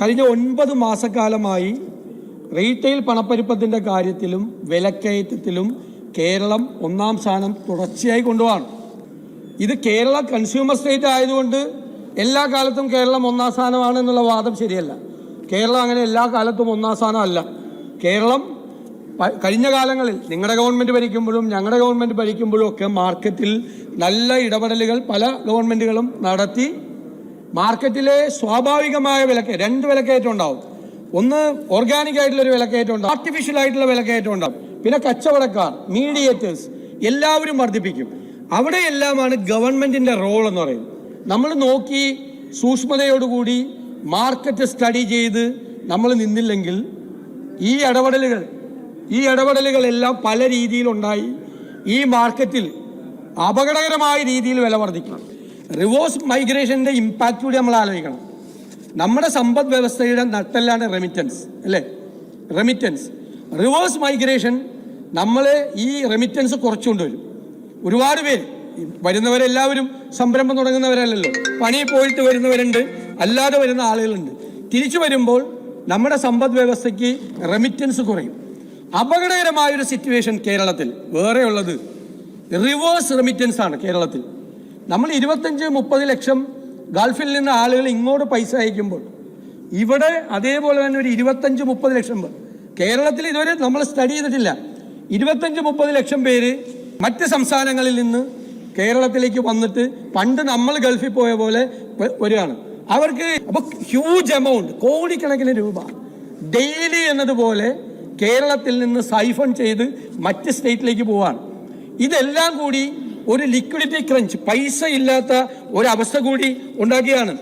കഴിഞ്ഞ 9 മാസക്കാലമായി റീറ്റെയിൽ പണപ്പെരുപ്പത്തിൻ്റെ കാര്യത്തിലും വിലക്കയറ്റത്തിലും കേരളം 1-ാം സ്ഥാനം തുടർച്ചയായി കൊണ്ടുപോവാണ്. ഇത് കേരള കൺസ്യൂമർ സ്റ്റേറ്റ് ആയതുകൊണ്ട് എല്ലാ കാലത്തും കേരളം 1-ാം സ്ഥാനമാണ് എന്നുള്ള വാദം ശരിയല്ല. കേരളം അങ്ങനെ എല്ലാ കാലത്തും 1-ാം സ്ഥാനം അല്ല. കേരളം കഴിഞ്ഞ കാലങ്ങളിൽ നിങ്ങളുടെ ഗവൺമെൻറ് ഭരിക്കുമ്പോഴും ഞങ്ങളുടെ ഗവൺമെൻറ് ഭരിക്കുമ്പോഴും ഒക്കെ മാർക്കറ്റിൽ നല്ല ഇടപെടലുകൾ പല ഗവൺമെൻറ്റുകളും നടത്തി മാർക്കറ്റിലെ സ്വാഭാവികമായ രണ്ട് വിലക്കയറ്റം ഉണ്ടാവും. ഒന്ന് ഓർഗാനിക് ആയിട്ടുള്ളൊരു വിലക്കയറ്റം ഉണ്ടാവും, ആർട്ടിഫിഷ്യൽ ആയിട്ടുള്ള വിലക്കയറ്റം ഉണ്ടാവും. പിന്നെ കച്ചവടക്കാർ, മീഡിയേറ്റേഴ്സ് എല്ലാവരും വർദ്ധിപ്പിക്കും. അവിടെയെല്ലാമാണ് ഗവൺമെൻറ്റിൻ്റെ റോൾ എന്ന് പറയുന്നത്. നമ്മൾ നോക്കി സൂക്ഷ്മതയോടുകൂടി മാർക്കറ്റ് സ്റ്റഡി ചെയ്ത് നമ്മൾ നിന്നില്ലെങ്കിൽ ഈ ഇടപെടലുകളെല്ലാം പല രീതിയിലുണ്ടായി ഈ മാർക്കറ്റിൽ അപകടകരമായ രീതിയിൽ വില വർദ്ധിക്കണം. റിവേഴ്സ് മൈഗ്രേഷൻ്റെ ഇമ്പാക്റ്റ് കൂടി നമ്മൾ ആലോചിക്കണം. നമ്മുടെ സമ്പദ് വ്യവസ്ഥയുടെ നട്ടെല്ലാണ് റെമിറ്റൻസ്, അല്ലേ? റെമിറ്റൻസ്, റിവേഴ്സ് മൈഗ്രേഷൻ നമ്മൾ ഈ റെമിറ്റൻസ് കുറച്ചുകൊണ്ടുവരും. ഒരുപാട് പേര് വരുന്നവരെല്ലാവരും സംരംഭം തുടങ്ങുന്നവരല്ലല്ലോ, പണി പോയിട്ട് വരുന്നവരുണ്ട്, അല്ലാതെ വരുന്ന ആളുകളുണ്ട്. തിരിച്ചു വരുമ്പോൾ നമ്മുടെ സമ്പദ് വ്യവസ്ഥയ്ക്ക് റെമിറ്റൻസ് കുറയും. അപകടകരമായൊരു സിറ്റുവേഷൻ കേരളത്തിൽ വേറെ ഉള്ളത് റിവേഴ്സ് റെമിറ്റൻസ് ആണ്. കേരളത്തിൽ നമ്മൾ 25-30 ലക്ഷം ഗൾഫിൽ നിന്ന് ആളുകൾ ഇങ്ങോട്ട് പൈസ അയക്കുമ്പോൾ ഇവിടെ അതേപോലെ തന്നെ ഒരു 25-30 ലക്ഷം പേർ കേരളത്തിൽ ഇതുവരെ നമ്മൾ സ്റ്റഡി ചെയ്തിട്ടില്ല. 25-30 ലക്ഷം പേര് മറ്റ് സംസ്ഥാനങ്ങളിൽ നിന്ന് കേരളത്തിലേക്ക് വന്നിട്ട് പണ്ട് നമ്മൾ ഗൾഫിൽ പോയ പോലെ വരികയാണ്. അവർക്ക് അപ്പോൾ ഹ്യൂജ് എമൗണ്ട്, കോടിക്കണക്കിന് രൂപ ഡെയിലി എന്നതുപോലെ കേരളത്തിൽ നിന്ന് സൈഫൺ ചെയ്ത് മറ്റ് സ്റ്റേറ്റിലേക്ക് പോവാണ്. ഇതെല്ലാം കൂടി ഒരു ലിക്വിഡിറ്റി ക്രഞ്ച്, പൈസ ഇല്ലാത്ത ഒരവസ്ഥ കൂടി ഉണ്ടാക്കിയാണ്.